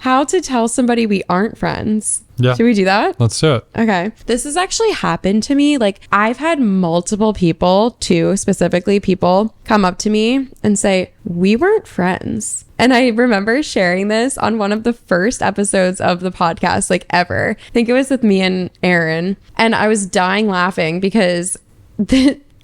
how to tell somebody we aren't friends. Yeah. Should we do that? Let's do it. Okay. This has actually happened to me. Like, I've had multiple people, two specifically people, come up to me and say, we weren't friends. And I remember sharing this on one of the first episodes of the podcast, like ever. I think it was with me and Aaron. And I was dying laughing because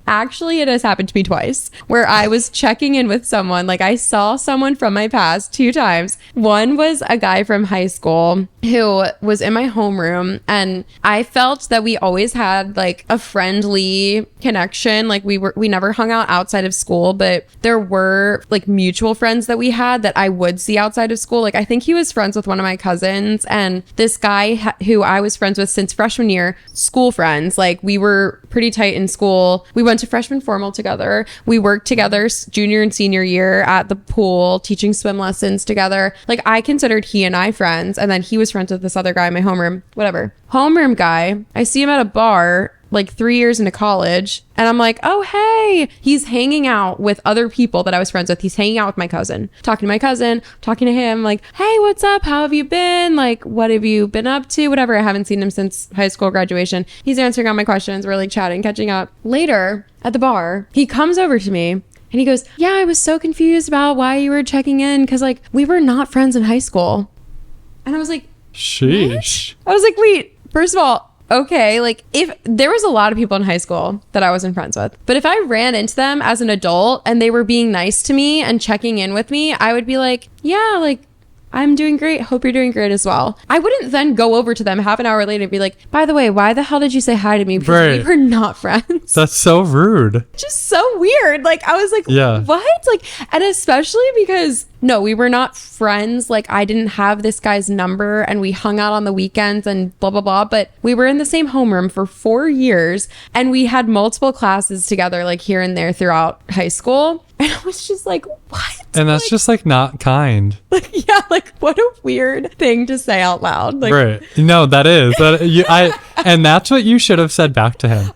actually, it has happened to me twice where I was checking in with someone. Like, I saw someone from my past 2 times. One was a guy from high school who was in my homeroom, and I felt that we always had like a friendly connection. Like, we never hung out outside of school, but there were like mutual friends that we had that I would see outside of school. Like, I think he was friends with one of my cousins, and this guy who I was friends with since freshman year, school friends. Like, we were pretty tight in school. We went to freshman formal together. We worked together junior and senior year at the pool, teaching swim lessons together. Like, I considered he and I friends. And then he was friends with this other guy in my homeroom, whatever. Homeroom guy, I see him at a bar like 3 years into college. And I'm like, oh, hey, he's hanging out with other people that I was friends with. He's hanging out with my cousin, talking to my cousin, talking to him like, hey, what's up? How have you been? Like, what have you been up to? Whatever. I haven't seen him since high school graduation. He's answering all my questions. We're like chatting, catching up. Later at the bar, he comes over to me and he goes, yeah, I was so confused about why you were checking in because like we were not friends in high school. And I was like, sheesh. what? I was like, wait, first of all, okay, like if there was a lot of people in high school that I wasn't friends with, but if I ran into them as an adult and they were being nice to me and checking in with me, I would be like, yeah, like I'm doing great. Hope you're doing great as well. I wouldn't then go over to them half an hour later and be like, by the way, why the hell did you say hi to me? Because we were not friends. That's so rude. Just so weird. Like, I was like, yeah. What? Like, and especially because no, we were not friends. Like, I didn't have this guy's number and we hung out on the weekends and blah, blah, blah. But we were in the same homeroom for 4 years and we had multiple classes together, like here and there throughout high school. And I was just like, what? And that's like, just like not kind. Like, yeah, like what a weird thing to say out loud. Like, right. No, that is. And that's what you should have said back to him.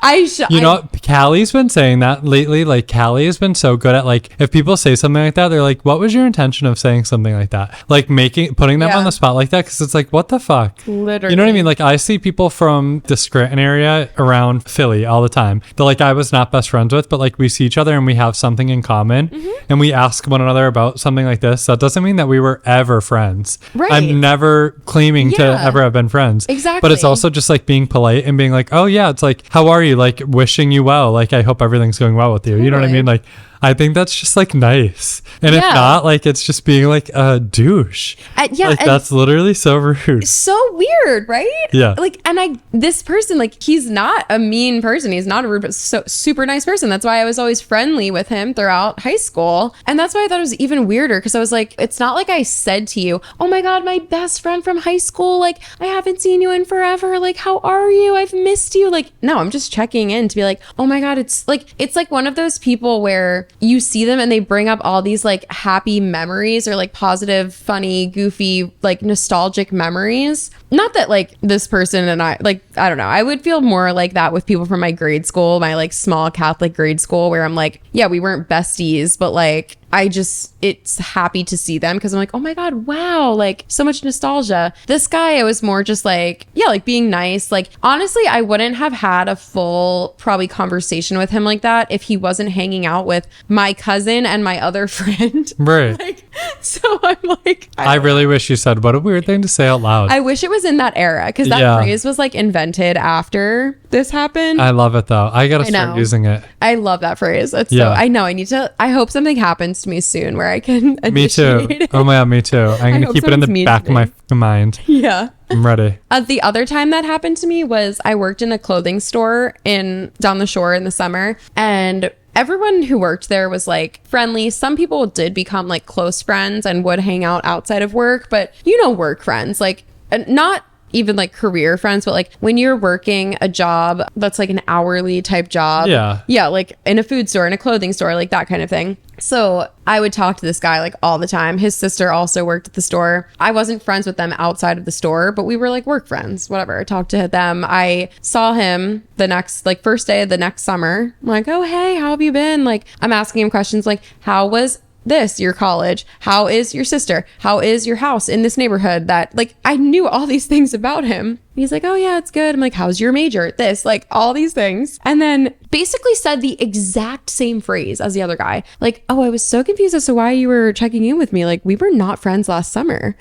You know, Kelee's been saying that lately. Like, Kelee has been so good at like, if people say something like that, they're like, what was your intention of saying something like that? Like putting them on the spot like that. Cause it's like, what the fuck? Literally. You know what I mean? Like, I see people from the Scranton area around Philly all the time that like I was not best friends with, but like we see each other and we have something in common. And we ask one another about something like this. That doesn't mean that we were ever friends. Right. I'm never claiming to ever have been friends. Exactly. But it's also just like being polite and being like, oh yeah, it's like, how are you? Like wishing you well. Like, I hope everything's going well with you. Totally. You know what I mean? Like, I think that's just like nice. And if not, like it's just being like a douche. Yeah. Like that's literally so rude. So weird, right? Yeah. Like, and this person, like he's not a mean person. He's not a rude, but so super nice person. That's why I was always friendly with him throughout high school. And that's why I thought it was even weirder. Cause I was like, it's not like I said to you, oh my God, my best friend from high school. Like I haven't seen you in forever. Like, how are you? I've missed you. Like, no, I'm just checking in to be like, oh my God, it's like one of those people where you see them and they bring up all these like happy memories or like positive, funny, goofy, like nostalgic memories. Not that like this person and I don't know. I would feel more like that with people from my grade school, my like small Catholic grade school, where I'm like, yeah, we weren't besties, but like it's happy to see them because I'm like, oh my God, wow, like so much nostalgia. This guy, I was more just like, yeah, like being nice. Like, honestly, I wouldn't have had a full probably conversation with him like that if he wasn't hanging out with my cousin and my other friend. Right. Like, so I'm like, I really wish you said, what a weird thing to say out loud. I wish it was in that era because that phrase was like invented after this happened. I love it though. I gotta start using it. I love that phrase. That's so, I know I hope something happens to me soon where I can me too. It. Oh my God, me too. I'm gonna keep it in the back of my mind. Yeah. I'm ready. The other time that happened to me was I worked in a clothing store down the shore in the summer, and everyone who worked there was like friendly. Some people did become like close friends and would hang out outside of work, but work friends, like not even like career friends, but like when you're working a job that's like an hourly type job. Yeah. Like in a food store, in a clothing store, like that kind of thing. So I would talk to this guy like all the time. His sister also worked at the store. I wasn't friends with them outside of the store, but we were like work friends, whatever. I talked to them. I saw him the next, first day of the next summer. I'm like, oh, hey, how have you been? Like, I'm asking him questions like, how was this, your college? How is your sister? How is your house in this neighborhood? That like, I knew all these things about him. He's like, oh yeah, it's good. I'm like, how's your major? This, like all these things. And then basically said the exact same phrase as the other guy. Like, oh, I was so confused as to why you were checking in with me. Like, we were not friends last summer.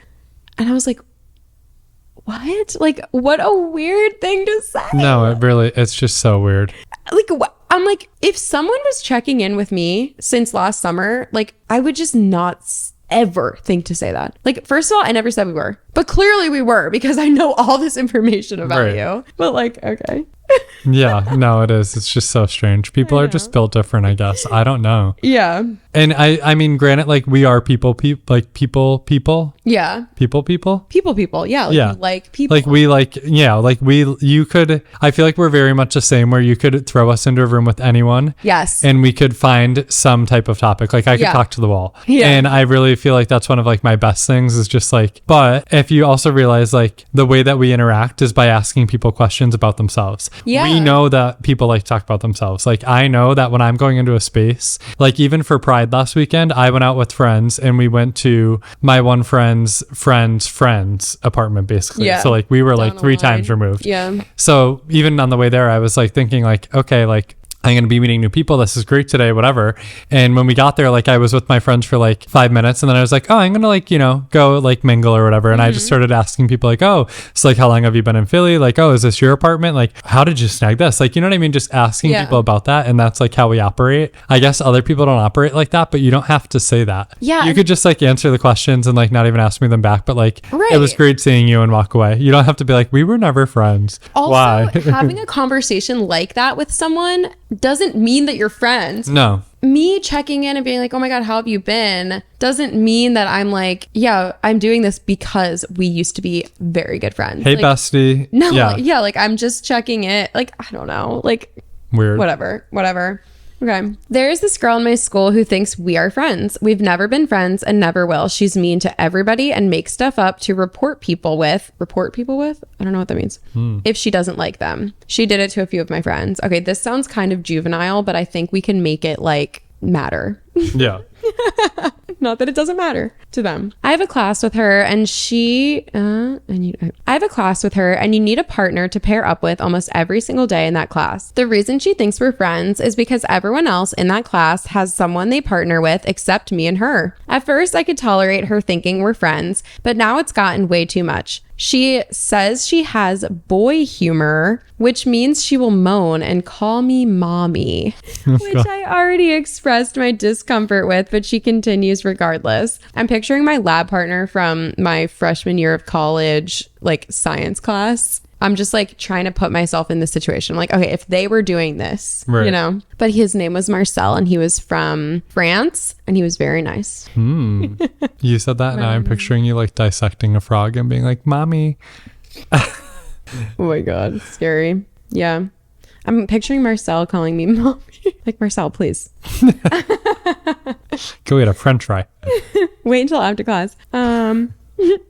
And I was like, what? Like, what a weird thing to say. No, it's just so weird. Like, I'm like, if someone was checking in with me since last summer, like, I would just not ever think to say that. Like, first of all, I never said we were, but clearly we were because I know all this information about you. But like, okay. Yeah, no, it is. It's just so strange. People are just built different, I guess. I don't know. Yeah. And I mean, granted, like we are people. Yeah. People. Yeah. Like people. Like we like, yeah, like you could, I feel like we're very much the same where you could throw us into a room with anyone. Yes. And we could find some type of topic. Like I could talk to the wall. Yeah. And I really feel like that's one of like my best things is just like, but if you also realize like the way that we interact is by asking people questions about themselves. Yeah. We know that people like to talk about themselves. Like I know that when I'm going into a space, like even for Pride last weekend, I went out with friends and we went to my one friend's apartment basically. Yeah. So like we were like 3 times removed. Yeah. So even on the way there, I was like thinking like, okay, like I'm going to be meeting new people. This is great today, whatever. And when we got there, like I was with my friends for like 5 minutes and then I was like, oh, I'm going to like, you know, go like mingle or whatever. And I just started asking people like, oh, so like, how long have you been in Philly? Like, oh, is this your apartment? Like, how did you snag this? Like, you know what I mean? Just asking people about that. And that's like how we operate. I guess other people don't operate like that, but you don't have to say that. Yeah. You could just like answer the questions and like not even ask me them back. But like, it was great seeing you and walk away. You don't have to be like, we were never friends. Also, why? Having a conversation like that with someone doesn't mean that you're friends. No. Me checking in and being like, oh my God, how have you been? Doesn't mean that I'm like, yeah, I'm doing this because we used to be very good friends. Hey, like, bestie. No, yeah, like I'm just checking it. Like, I don't know. Like, weird. Whatever. Okay. There's this girl in my school who thinks we are friends. We've never been friends and never will. She's mean to everybody and makes stuff up to report people with? I don't know what that means. If she doesn't like them. She did it to a few of my friends. Okay, this sounds kind of juvenile, but I think we can make it like matter. Yeah. Not that it doesn't matter to them. I have a class with her and you need a partner to pair up with almost every single day in that class. The reason she thinks we're friends is because everyone else in that class has someone they partner with except me and her. At first, I could tolerate her thinking we're friends, but now it's gotten way too much. She says she has boy humor, which means she will moan and call me mommy, which I already expressed my discomfort with, but she continues regardless. I'm picturing my lab partner from my freshman year of college, like science class. I'm just like trying to put myself in this situation. I'm like, okay, if they were doing this, you know, but his name was Marcel and he was from France and he was very nice. You said that and now I'm picturing you like dissecting a frog and being like, mommy. Oh my God. Scary. Yeah. I'm picturing Marcel calling me mommy. Like, Marcel, please. Go get a French fry. Wait until after class.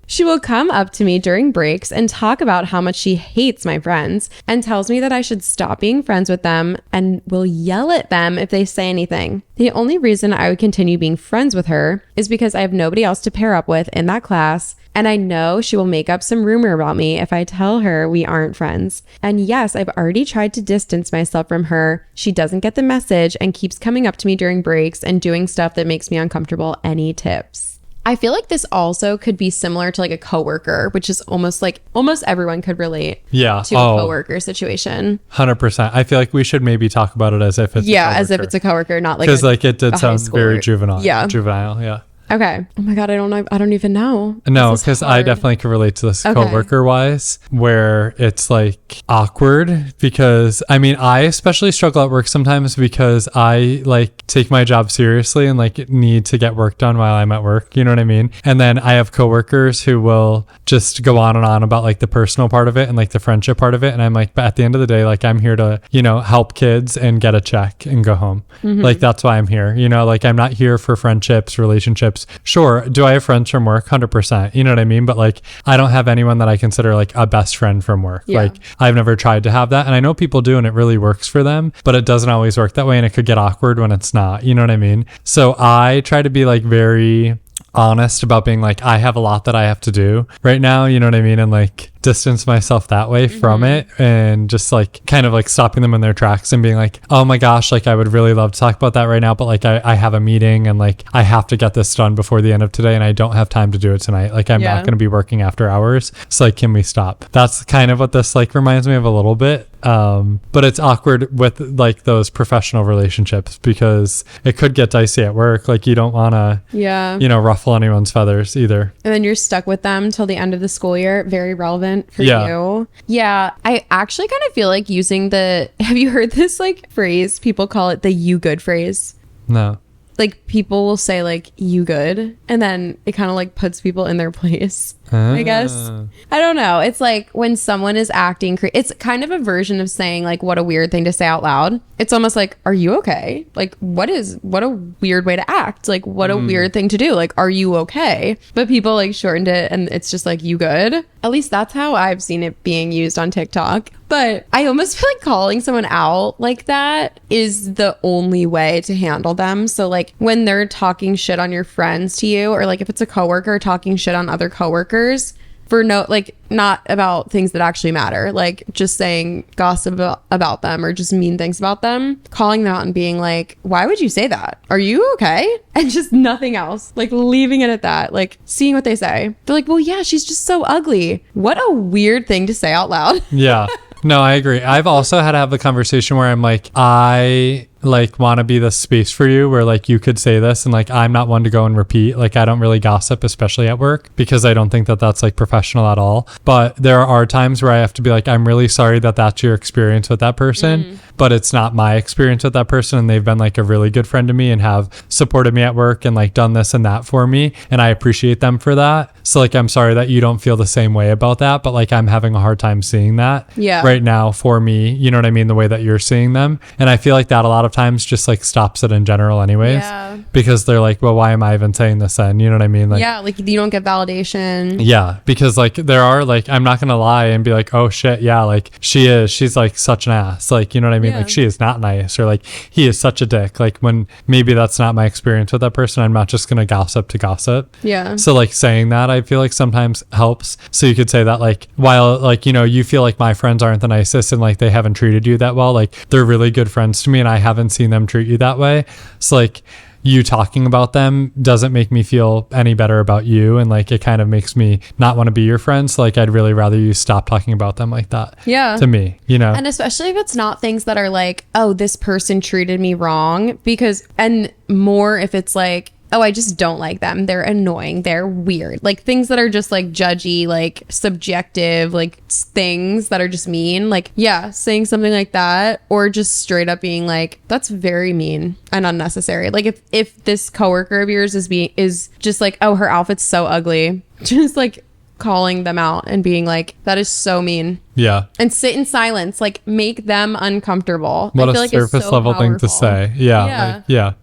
She will come up to me during breaks and talk about how much she hates my friends and tells me that I should stop being friends with them and will yell at them if they say anything. The only reason I would continue being friends with her is because I have nobody else to pair up with in that class, and I know she will make up some rumor about me if I tell her we aren't friends. And yes, I've already tried to distance myself from her. She doesn't get the message and keeps coming up to me during breaks and doing stuff that makes me uncomfortable. Any tips? I feel like this also could be similar to like a coworker, which is almost everyone could relate to a coworker situation. 100%. I feel like we should maybe talk about it as if it's a coworker. As if it's a coworker, not like because like it did sound very juvenile. Juvenile. Yeah. Okay. Oh my God, I don't even know. No, because I definitely can relate to this coworker wise, where it's like awkward because I mean, I especially struggle at work sometimes because I like take my job seriously and like need to get work done while I'm at work. You know what I mean? And then I have coworkers who will just go on and on about like the personal part of it and like the friendship part of it. And I'm like, but at the end of the day, like I'm here to, you know, help kids and get a check and go home. Like that's why I'm here. You know, like I'm not here for friendships, relationships. relationships. Sure. Do I have friends from work? 100%. You know what I mean? But like, I don't have anyone that I consider like a best friend from work. Yeah. Like, I've never tried to have that. And I know people do, and it really works for them, but it doesn't always work that way. And it could get awkward when it's not. You know what I mean? So I try to be like very honest about being like, I have a lot that I have to do right now. You know what I mean? And like, distance myself that way from it, and just like kind of like stopping them in their tracks and being like, oh my gosh, like I would really love to talk about that right now, but like I have a meeting and like I have to get this done before the end of today and I don't have time to do it tonight. Like I'm not going to be working after hours. So like, can we stop? That's kind of what this like reminds me of a little bit. But it's awkward with like those professional relationships because it could get dicey at work. Like you don't want to, you know, ruffle anyone's feathers either. And then you're stuck with them till the end of the school year. Very relevant for you. Yeah. I actually kind of feel like using have you heard this like phrase? People call it the you good phrase. No. Like people will say like you good, and then it kind of like puts people in their place. I guess. I don't know. It's like when someone is acting, it's kind of a version of saying like, what a weird thing to say out loud. It's almost like, are you okay? Like, what a weird way to act. Like, what a weird thing to do. Like, are you okay? But people like shortened it and it's just like, you good? At least that's how I've seen it being used on TikTok. But I almost feel like calling someone out like that is the only way to handle them. So like when they're talking shit on your friends to you, or like if it's a coworker talking shit on other coworkers, for not about things that actually matter, like just saying gossip about them or just mean things about them, calling them out and being like, why would you say that? Are you okay? And just nothing else, like leaving it at that, like seeing what they say. They're like, well, yeah, she's just so ugly. What a weird thing to say out loud. Yeah. No, I agree. I've also had to have the conversation where I'm like, I like want to be the space for you where like you could say this and like I'm not one to go and repeat. Like I don't really gossip, especially at work, because I don't think that that's like professional at all. But there are times where I have to be like, I'm really sorry that that's your experience with that person, but it's not my experience with that person, and they've been like a really good friend to me and have supported me at work and like done this and that for me, and I appreciate them for that. So like, I'm sorry that you don't feel the same way about that, but like I'm having a hard time seeing that right now for me, you know what I mean, the way that you're seeing them. And I feel like that a lot of times just like stops it in general anyways, because they're like, well, why am I even saying this then? You know what I mean? Like, like you don't get validation. Because like there are like, I'm not gonna lie and be like, oh shit, like she's like such an ass, like, you know what I mean? Like she is not nice, or like he is such a dick. Like when maybe that's not my experience with that person, I'm not just gonna gossip to gossip. So like saying that, I feel like sometimes helps. So you could say that like, while like, you know, you feel like my friends aren't the nicest and like they haven't treated you that well, like they're really good friends to me and I haven't seen them treat you that way. So like you talking about them doesn't make me feel any better about you, and like it kind of makes me not want to be your friend. So like I'd really rather you stop talking about them like that. To me, you know. And especially if it's not things that are like, oh, this person treated me wrong, and more if it's like, oh, I just don't like them, they're annoying, they're weird, like things that are just like judgy, like subjective, like things that are just mean, like saying something like that, or just straight up being like, that's very mean and unnecessary. Like if this coworker of yours is just like, oh, her outfit's so ugly, just like calling them out and being like, that is so mean. And sit in silence, like make them uncomfortable. What I feel a like surface it's so level powerful thing to say.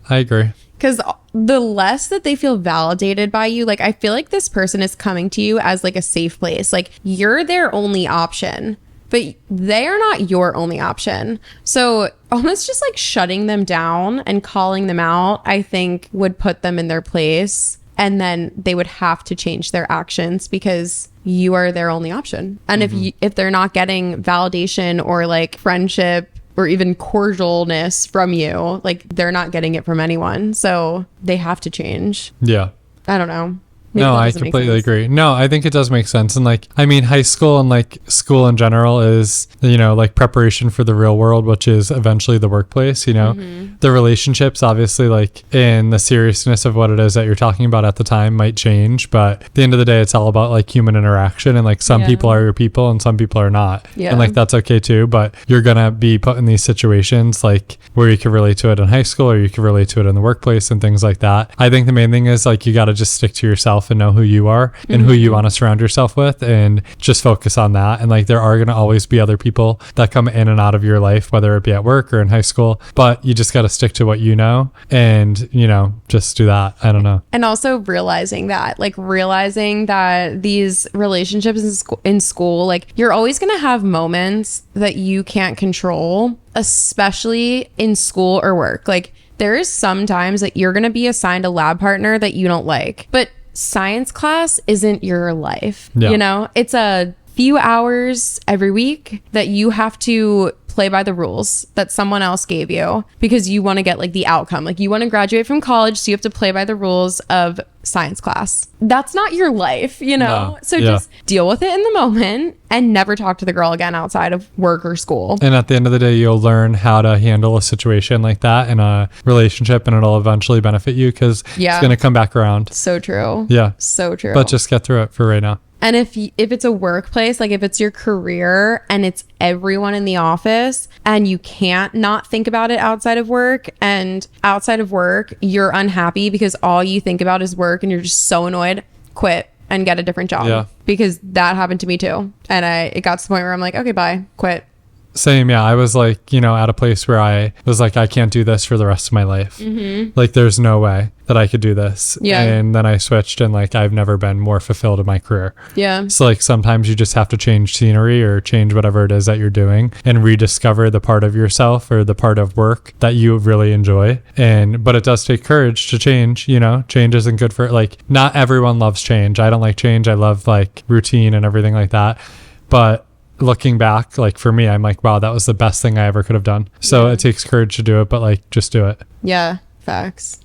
I agree. Because the less that they feel validated by you, like I feel like this person is coming to you as like a safe place. Like you're their only option, but they are not your only option. So almost just like shutting them down and calling them out, I think would put them in their place. And then they would have to change their actions because you are their only option. And if they're not getting validation or like friendship or even cordialness from you, like they're not getting it from anyone, so they have to change. I don't know. No, I completely agree. No, I think it does make sense. And like, I mean, high school and like school in general is, you know, like preparation for the real world, which is eventually the workplace, you know. The relationships, obviously, like in the seriousness of what it is that you're talking about at the time might change. But at the end of the day, it's all about like human interaction, and like some people are your people and some people are not. And like, that's okay too. But you're going to be put in these situations like where you can relate to it in high school or you can relate to it in the workplace and things like that. I think the main thing is like, you got to just stick to yourself yourself and know who you are and who you want to surround yourself with, and just focus on that. And like there are going to always be other people that come in and out of your life, whether it be at work or in high school, but you just got to stick to what you know and, you know, just do that. I don't know. And also realizing that these relationships in school, like you're always going to have moments that you can't control, especially in school or work. Like there is sometimes that you're going to be assigned a lab partner that you don't like, but science class isn't your life. You know, it's a few hours every week that you have to play by the rules that someone else gave you because you want to get like the outcome. Like you want to graduate from college, so you have to play by the rules of science class. That's not your life, you know? No. So just deal with it in the moment and never talk to the girl again outside of work or school. And at the end of the day, you'll learn how to handle a situation like that in a relationship, and it'll eventually benefit you because it's going to come back around. So true. Yeah. So true. But just get through it for right now. And if it's a workplace, like if it's your career and it's everyone in the office and you can't not think about it outside of work, and outside of work, you're unhappy because all you think about is work and you're just so annoyed, quit and get a different job. Yeah. Because that happened to me too. And it got to the point where I'm like, okay, bye, quit. Same. Yeah. I was like, you know, at a place where I was like, I can't do this for the rest of my life. Like there's no way that I could do this. Yeah. And then I switched, and like, I've never been more fulfilled in my career. Yeah. So like sometimes you just have to change scenery or change whatever it is that you're doing and rediscover the part of yourself or the part of work that you really enjoy. But it does take courage to change, you know. Change isn't good for, like, not everyone loves change. I don't like change. I love like routine and everything like that. But looking back, like for me, I'm like, wow, that was the best thing I ever could have done. So it takes courage to do it, but like just do it. Yeah, facts.